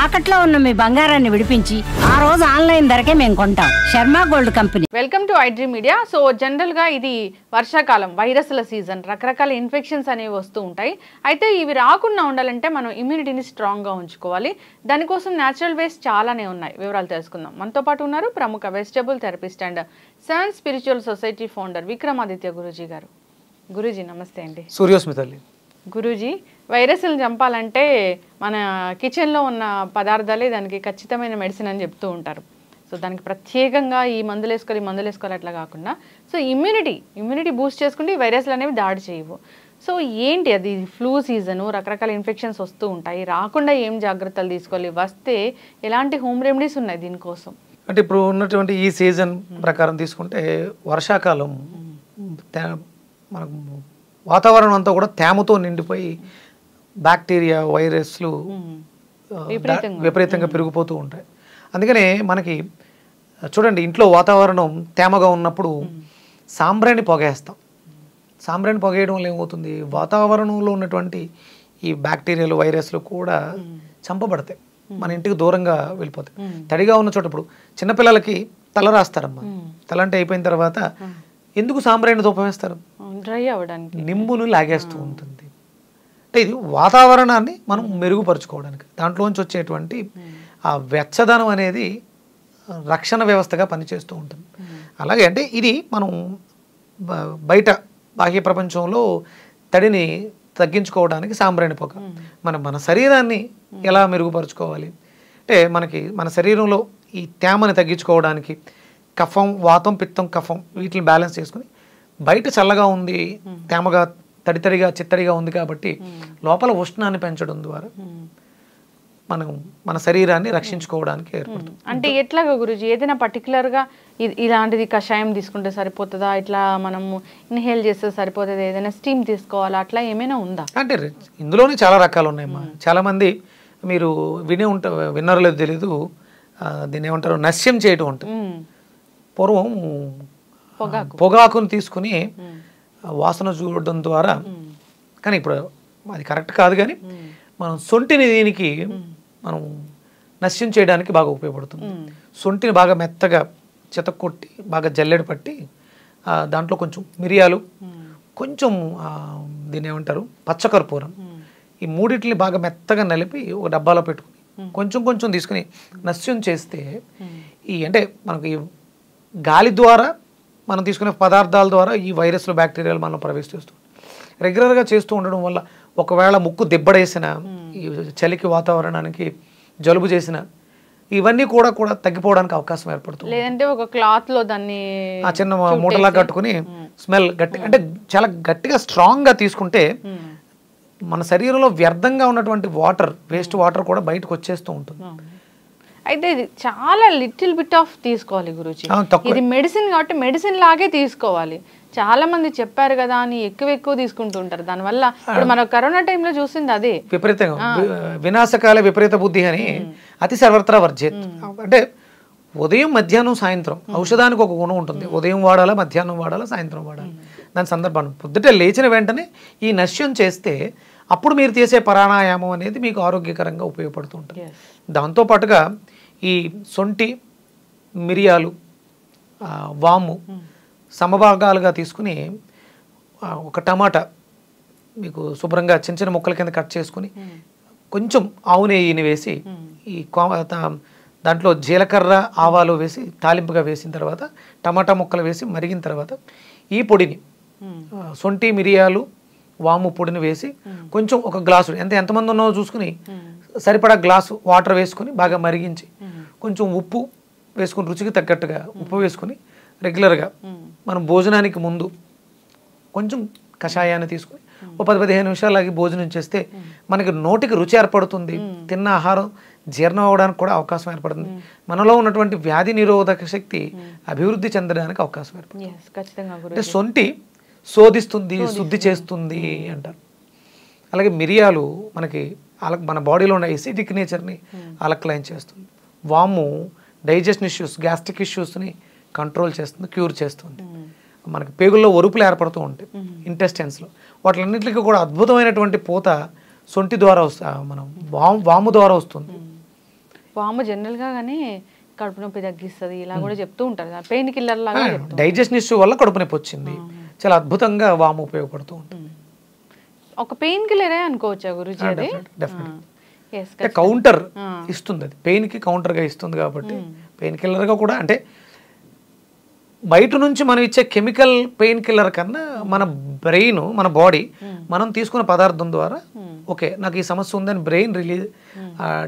తాకట్లో ఉన్న మీ బంగారాన్ని విడిపించి ఆ రోజు ఆన్లైన్ ధరకే మేము కొంటాం. Sharma gold company. Welcome to iDream media. So general గా ఇది వర్షాకాలం, వైరస్ల సీజన్, రకరకాల ఇన్ఫెక్షన్స్ అనేవి వస్తూ ఉంటాయి. అయితే ఇవి రాకుండా ఉండాలంటే మనం ఇమ్యూనిటీని స్ట్రాంగ్ గా ఉంచుకోవాలి. దానికోసం న్యాచురల్ వేస్ చాలానే ఉన్నాయి. వివరాలు తెలుసుకుందాం. మనతో పాటు ఉన్నారు ప్రముఖ vegetable therapist and seven spiritual society founder Vikramaditya Guruji గారు. గురూజీ నమస్తే అండి. సూర్యోస్మితల్లి. గురూజీ, వైరస్లను చంపాలంటే మన కిచెన్లో ఉన్న పదార్థాలే దానికి ఖచ్చితమైన మెడిసిన్ అని చెప్తూ ఉంటారు. సో దానికి ప్రత్యేకంగా ఈ మందులు వేసుకోవాలి అట్లా కాకుండా సో ఇమ్యూనిటీ బూస్ట్ చేసుకుంటే ఈ వైరస్లు అనేవి దాడి చేయవు. సో ఏంటి అది? ఫ్లూ సీజను, రకరకాల ఇన్ఫెక్షన్స్ వస్తూ ఉంటాయి. రాకుండా ఏం జాగ్రత్తలు తీసుకోవాలి? వస్తే ఎలాంటి హోమ్ రెమెడీస్ ఉన్నాయి దీనికోసం? అంటే ఇప్పుడు ఉన్నటువంటి ఈ సీజన్ ప్రకారం తీసుకుంటే వర్షాకాలం మనకు వాతావరణం అంతా కూడా తేమతో నిండిపోయి బ్యాక్టీరియా, వైరస్లు విపరీతంగా పెరిగిపోతూ ఉంటాయి. అందుకనే మనకి చూడండి, ఇంట్లో వాతావరణం తేమగా ఉన్నప్పుడు సాంబ్రాణి పొగేస్తాం. సాంబ్రాణి పొగేయడం వల్ల ఏమవుతుంది, వాతావరణంలో ఉన్నటువంటి ఈ బ్యాక్టీరియాలు, వైరస్లు కూడా చంపబడతాయి, మన ఇంటికి దూరంగా వెళ్ళిపోతాయి. తడిగా ఉన్న చోట ఇప్పుడు చిన్నపిల్లలకి తల రాస్తారమ్మా. తల అంటే అయిపోయిన తర్వాత ఎందుకు సాంబ్రాణి ఉపయోగిస్తారు? డ్రై అవ్వడానికి. నింబును లాగేస్తూ ఉంటుంది. అంటే ఇది వాతావరణాన్ని మనం మెరుగుపరుచుకోవడానికి, దాంట్లోంచి వచ్చేటువంటి ఆ వెచ్చదనం అనేది రక్షణ వ్యవస్థగా పనిచేస్తూ ఉంటుంది. అలాగే అంటే ఇది మనం బయట బాహ్య ప్రపంచంలో తడిని తగ్గించుకోవడానికి సాంబ్రాణి పొగ. మన శరీరాన్ని ఎలా మెరుగుపరుచుకోవాలి అంటే మన శరీరంలో ఈ తేమని తగ్గించుకోవడానికి కఫం, వాతం, పిత్తం, కఫం వీటిని బ్యాలెన్స్ చేసుకుని బయట చల్లగా ఉంది, తేమగా తడితడిగా చిత్తడిగా ఉంది కాబట్టి లోపల ఉష్ణాన్ని పెంచడం ద్వారా మనం మన శరీరాన్ని రక్షించుకోవడానికి ఏర్పడుతుంది. అంటే ఎట్లాగా గురూజీ? ఏదైనా పర్టికులర్గా ఇలాంటిది కషాయం తీసుకుంటే సరిపోతుందా, ఇట్లా మనము ఇన్హేల్ చేస్తే సరిపోతుంది, ఏదైనా స్టీమ్ తీసుకోవాలా, అట్లా ఏమైనా ఉందా? అంటే ఇందులోనే చాలా రకాలు ఉన్నాయమ్మా. చాలామంది మీరు విన్నారో లేదో తెలీదు, దీన్ని ఏమంటారు, నస్యం చేయటం ఉంటుంది. పూర్వం పొగాకును తీసుకుని వాసన చూడడం ద్వారా, కానీ ఇప్పుడు అది కరెక్ట్ కాదు, కానీ మనం సొంటిని దీనికి మనం నశ్యం చేయడానికి బాగా ఉపయోగపడుతుంది. సొంటిని బాగా మెత్తగా చితక్కొట్టి బాగా జల్లెడ పట్టి దాంట్లో కొంచెం మిరియాలు, కొంచెం దీన్ని ఏమంటారు, పచ్చకర్పూరం, ఈ మూడింటిని బాగా మెత్తగా నలిపి ఒక డబ్బాలో పెట్టుకుని కొంచెం కొంచెం తీసుకుని నశ్యం చేస్తే అంటే మనకి గాలి ద్వారా మనం తీసుకునే పదార్థాల ద్వారా ఈ వైరస్లు, బ్యాక్టీరియాలు మనం ప్రవేశిస్తూ రెగ్యులర్గా చేస్తూ ఉండడం వల్ల ఒకవేళ ముక్కు దిబ్బడేసిన, ఈ చలికి వాతావరణానికి జలుబు చేసిన, ఇవన్నీ కూడా తగ్గిపోవడానికి అవకాశం ఏర్పడుతుంది. లేదంటే ఒక క్లాత్ లో దాన్ని చిన్న మూటలా కట్టుకుని స్మెల్ గట్టి, అంటే చాలా గట్టిగా స్ట్రాంగ్గా తీసుకుంటే మన శరీరంలో వ్యర్థంగా ఉన్నటువంటి వాటర్, వేస్ట్ వాటర్ కూడా బయటకు వచ్చేస్తూ ఉంటుంది. అయితే ఇది చాలా లిటిల్ బిట్ ఆఫ్ తీసుకోవాలి గురూజీ. ఇది మెడిసిన్ కాబట్టి మెడిసిన్ లాగే తీసుకోవాలి. చాలా మంది చెప్పారు కదా అని ఎక్కువ తీసుకుంటుంటారు. దానివల్ల ఇప్పుడు మన కరోనా టైంలో చూసింది అదే, విపరీతంగా వినాశకాల విపరీత బుద్ధి అని అతి సర్వత్రా వర్జేత్. అంటే ఉదయం, మధ్యాహ్నం, సాయంత్రం ఔషధానికి ఒక గుణం ఉంటుంది. ఉదయం వాడాలా, మధ్యాహ్నం వాడాలా, సాయంత్రం వాడాలి. దాని సందర్భాన్ని పొద్దుటే లేచిన వెంటనే ఈ నశ్యం చేస్తే అప్పుడు మీరు చేసే ప్రాణాయామం అనేది మీకు ఆరోగ్యకరంగా ఉపయోగపడుతూ ఉంటుంది. దాంతోపాటుగా ఈ సొంటి, మిరియాలు, వాము సమభాగాలుగా తీసుకుని ఒక టమాటా మీకు శుభ్రంగా చిన్న చిన్న ముక్కల కింద కట్ చేసుకుని కొంచెం ఆవు నెయ్యిని వేసి ఈ దాంట్లో జీలకర్ర, ఆవాలు వేసి తాలింపుగా వేసిన తర్వాత టమాటా ముక్కలు వేసి మరిగిన తర్వాత ఈ పొడిని, సొంటి, మిరియాలు, వాము పొడిని వేసి కొంచెం ఒక గ్లాసు, ఎంతమంది ఉన్నారో చూసుకుని సరిపడా గ్లాసు వాటర్ వేసుకుని బాగా మరిగించి కొంచెం ఉప్పు వేసుకుని, రుచికి తగ్గట్టుగా ఉప్పు వేసుకుని రెగ్యులర్గా మనం భోజనానికి ముందు కొంచెం కషాయాన్ని తీసుకుని ఒక 10-15 నిమిషాలకి భోజనం చేస్తే మనకి నోటికి రుచి ఏర్పడుతుంది. తిన్న ఆహారం జీర్ణం అవ్వడానికి కూడా అవకాశం ఏర్పడుతుంది. మనలో ఉన్నటువంటి వ్యాధి నిరోధక శక్తి అభివృద్ధి చెందడానికి అవకాశం ఏర్పడుతుంది. అంటే సొంటి శోధిస్తుంది, శుద్ధి చేస్తుంది అంటారు. అలాగే మిరియాలు మన బాడీలో ఉన్న ఎసిడిక్ నేచర్ని అలక్లైన్ చేస్తుంది. వాము డైజెషన్ ఇష్యూస్, గ్యాస్ట్రిక్ ఇష్యూస్ని కంట్రోల్ చేస్తుంది, క్యూర్ చేస్తుంది. మనకి పేగుల్లో ఒరుపులు ఏర్పడుతూ ఉంటాయి ఇంటెస్టైన్స్లో, వాటిలన్నింటికి కూడా అద్భుతమైనటువంటి పూత సొంటి ద్వారా మనం వాము ద్వారా వస్తుంది. వాము జనరల్గా కానీ కడుపు నొప్పి తగ్గిస్తుంది ఇలా కూడా చెప్తూ ఉంటారు, పెయిన్ కిల్లర్ లాగా చెప్తూ డైజెషన్ ఇష్యూ వల్ల కడుపు నొప్పి వచ్చింది, చాలా అద్భుతంగా వాము ఉపయోగపడుతూ ఉంటుంది. ఒక పెయిన్ కిల్లరే అనుకోవచ్చా గురుజీ అది? కౌంటర్ ఇస్తుంది, అది పెయిన్ కి కౌంటర్ గా ఇస్తుంది కాబట్టి పెయిన్ కిల్లర్ గా కూడా. అంటే బయట నుంచి మనం ఇచ్చే కెమికల్ పెయిన్ కిల్లర్ కన్నా మన బ్రెయిన్, మన బాడీ మనం తీసుకున్న పదార్థం ద్వారా ఓకే నాకు ఈ సమస్య ఉందని బ్రెయిన్ రిలీజ్,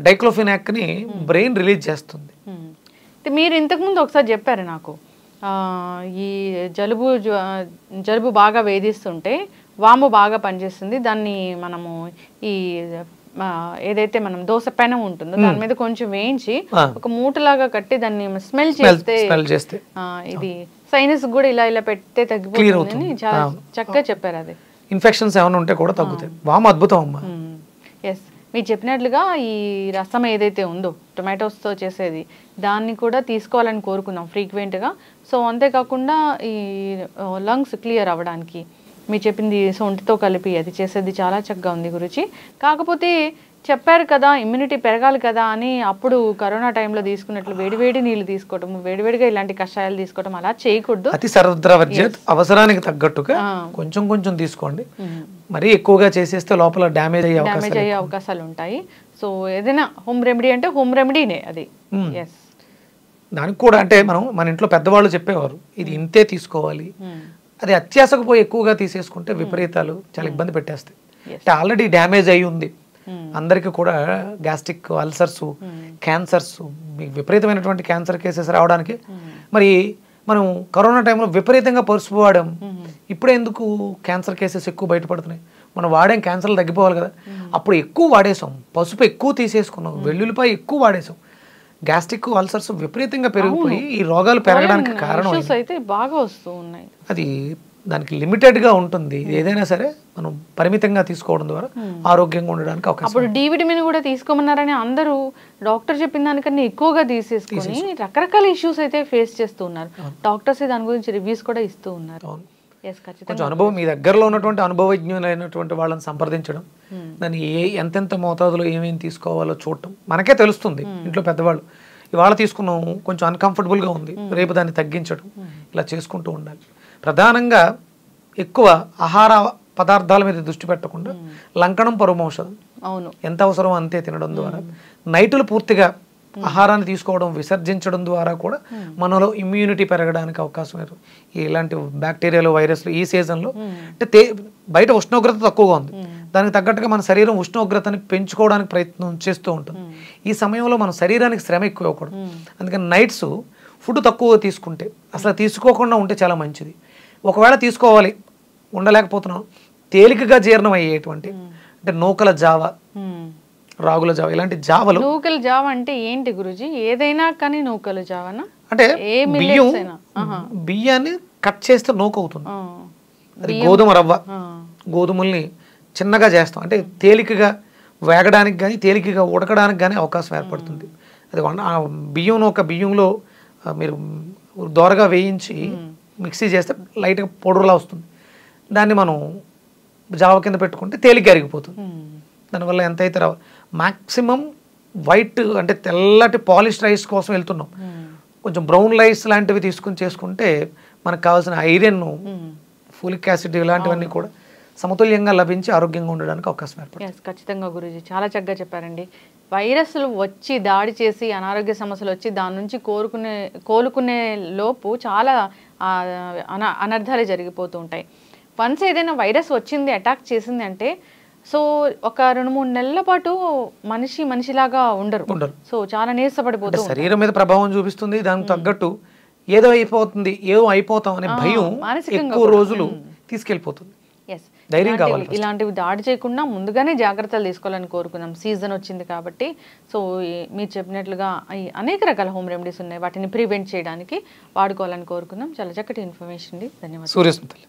డైక్లోఫినాక్ ని బ్రెయిన్ రిలీజ్ చేస్తుంది. మీరు ఇంతకుముందు ఒకసారి చెప్పారు నాకు, ఈ జలుబు బాగా వేధిస్తుంటే వాము బాగా పనిచేస్తుంది, దాన్ని మనము ఈ ఏదైతే మనం దోశ పెనం ఉంటుందో దాని మీద కొంచెం వేయించి ఒక మూటలాగా కట్టి దాన్ని స్మెల్ చేస్తే ఇది సైనస్ కూడా ఇలా ఇలా పెడితే తగ్గిపోతుంది, చాలా చక్కగా చెప్పారు. అది ఇన్ఫెక్షన్స్ ఏమైనా ఉంటే కూడా తగ్గుతాయి. వాము అద్భుతం అమ్మా. ఎస్, మీరు చెప్పినట్లుగా ఈ రసం ఏదైతే ఉందో టొమాటోస్తో చేసేది దాన్ని కూడా తీసుకోవాలని కోరుకుందాం ఫ్రీక్వెంట్గా. సో అంతేకాకుండా ఈ లంగ్స్ క్లియర్ అవ్వడానికి మీరు చెప్పింది సొంటితో కలిపి అది చేసేది చాలా చక్కగా ఉంది గురుజీ. కాకపోతే చెప్పారు కదా ఇమ్యూనిటీ పెరగాలి కదా అని అప్పుడు కరోనా టైంలో తీసుకున్నట్లు వేడివేడి నీళ్ళు తీసుకోవటం, వేడివేడిగా ఇలాంటి కషాయాలు తీసుకోవటం అలా చేయకూడదు. అతి సర్వద్రవర్జ్యత్, అవసరానికి తగ్గట్టుగా కొంచెం కొంచెం తీసుకోండి. మరీ ఎక్కువగా చేసేస్తే లోపల డ్యామేజ్ అయ్యే అవకాశాలు ఉంటాయి. సో ఏదైనా హోమ్ రెమెడీ అంటే హోమ్ రెమెడీనే అది. ఎస్, దానికి కూడా అంటే మన ఇంట్లో పెద్దవాళ్ళు చెప్పేవారు ఇది ఇంతే తీసుకోవాలి. అది అత్యాసకు పోయి ఎక్కువగా తీసేసుకుంటే విపరీతాలు చాలా ఇబ్బంది పెట్టేస్తాయి. అంటే ఆల్రెడీ డ్యామేజ్ అయి ఉంది అందరికీ కూడా, గ్యాస్ట్రిక్ అల్సర్స్, క్యాన్సర్స్, మీకు విపరీతమైనటువంటి క్యాన్సర్ కేసెస్ రావడానికి మరి మనం కరోనా టైంలో విపరీతంగా పసుపు వాడాం, ఇప్పుడే ఎందుకు క్యాన్సర్ కేసెస్ ఎక్కువ బయటపడుతున్నాయి? మనం వాడాం, క్యాన్సర్లు తగ్గిపోవాలి కదా, అప్పుడు ఎక్కువ వాడేసాం, పసుపు ఎక్కువ తీసేసుకున్నాం, వెల్లుల్లిపాయ ఎక్కువ వాడేసాం, గ్యాస్ట్రిక్ అల్సర్స్ విపరీతంగా పెరిగిపోయి ఈ రోగాలు పెరగడానికి కారణం అయితే బాగా వస్తూ ఉన్నాయి. అది దానికి లిమిటెడ్గా ఉంటుంది, ఏదైనా సరే మనం పరిమితంగా తీసుకోవడం ద్వారా ఆరోగ్యంగా ఉండడానికి అవకాశం. అప్పుడు డి విటమిన్ కూడా తీసుకోమన్నారని అందరూ డాక్టర్ చెప్పిన దానికన్నా ఎక్కువగా తీసేసుకొని రకరకాల ఇష్యూస్ అయితే ఫేస్ చేస్తూ ఉన్నారు. డాక్టర్స్ దాని గురించి రివ్యూస్ కూడా ఇస్తూ ఉన్నారు. కొంచెం అనుభవం, మీ దగ్గరలో ఉన్నటువంటి అనుభవజ్ఞులైనటువంటి వాళ్ళని సంప్రదించడం, దాన్ని ఎంతెంత మోతాదులో ఏమేమి తీసుకోవాలో చూడటం మనకే తెలుస్తుంది. ఇంట్లో పెద్దవాళ్ళు ఇవాళ తీసుకున్నాము కొంచెం అన్కంఫర్టబుల్గా ఉంది, రేపు దాన్ని తగ్గించడం, ఇలా చేసుకుంటూ ఉండాలి. ప్రధానంగా ఎక్కువ ఆహార పదార్థాల మీద దృష్టి పెట్టకుండా లంకణం పరమౌషధం, అవును ఎంత అవసరం అంతే తినడం ద్వారా, నైటులు పూర్తిగా ఆహారాన్ని తీసుకోవడం విసర్జించడం ద్వారా కూడా మనలో ఇమ్యూనిటీ పెరగడానికి అవకాశం. ఇలాంటి బ్యాక్టీరియాలు, వైరస్లు ఈ సీజన్లో అంటే బయట ఉష్ణోగ్రత తక్కువగా ఉంది, దానికి తగ్గట్టుగా మన శరీరం ఉష్ణోగ్రతని పెంచుకోవడానికి ప్రయత్నం చేస్తూ ఉంటుంది. ఈ సమయంలో మన శరీరానికి శ్రమ ఎక్కువ ఇవ్వకూడదు. అందుకని నైట్స్ ఫుడ్ తక్కువగా తీసుకుంటే, అసలు తీసుకోకుండా ఉంటే చాలా మంచిది. ఒకవేళ తీసుకోవాలి ఉండలేకపోతున్నాం, తేలికగా జీర్ణం అయ్యేటువంటి అంటే నూకల జావ, రాగుల జావ, ఇలాంటి జావలు. నూకల జావ అంటే ఏంటి గురుజీ? ఏదైనా కానీ నూకల జావనా? అంటే బియ్యాన్ని కట్ చేస్తే నూక అవుతుంది. అది గోధుమ రవ్వ, గోధుమల్ని చిన్నగా చేస్తాం, అంటే తేలికగా వేగడానికి కానీ తేలికగా ఉడకడానికి కానీ అవకాశం ఏర్పడుతుంది. అది బియ్యం నూక, బియ్యంలో మీరు దోరగా వేయించి మిక్సీ చేస్తే లైట్గా పౌడర్లా వస్తుంది, దాన్ని మనం జావ కింద పెట్టుకుంటే తేలిక అరిగిపోతుంది. దానివల్ల ఎంత అయితే మ్యాక్సిమం వైట్ అంటే తెల్లటి పాలిష్ రైస్ కోసం వెళ్తున్నాం, కొంచెం బ్రౌన్ రైస్ లాంటివి తీసుకుని చేసుకుంటే మనకు కావాల్సిన ఐరన్, ఫోలిక్ యాసిడ్ ఇలాంటివన్నీ కూడా సమతుల్యంగా లభించి ఆరోగ్యంగా ఉండడానికి అవకాశం ఏర్పడుతుంది. ఖచ్చితంగా గురూజీ చాలా చక్కగా చెప్పారండి. వైరస్లు వచ్చి దాడి చేసి అనారోగ్య సమస్యలు వచ్చి దాని నుంచి కోలుకునే లోపు చాలా అనర్థాలు జరిగిపోతూ ఉంటాయి. వన్స్ ఏదైనా వైరస్ వచ్చింది, అటాక్ చేసింది అంటే సో ఒక 2-3 నెలల పాటు మనిషిలాగా ఉండరు. సో చాలా నీరసపడిపోతుంది, శరీరం మీద ప్రభావం చూపిస్తుంది. దానికి తగ్గట్టు ఏదో అయిపోతుంది, ఏదో అయిపోతాం అనే భయం ఎక్కువ రోజులు తీసుకెళ్ళిపోతుంది. ధైర్యం కావాలి. ఇలాంటివి దాడి చేయకుండా ముందుగానే జాగ్రత్తలు తీసుకోవాలని కోరుకుందాం. సీజన్ వచ్చింది కాబట్టి. సో మీరు చెప్పినట్లుగా అనేక రకాల హోమ్ రెమెడీస్ ఉన్నాయి, వాటిని ప్రివెంట్ చేయడానికి వాడుకోవాలని కోరుకుందాం. చాలా చక్కటి ఇన్ఫర్మేషన్ అండి, ధన్యవాదాలు. సూర్యస్మితల్లి.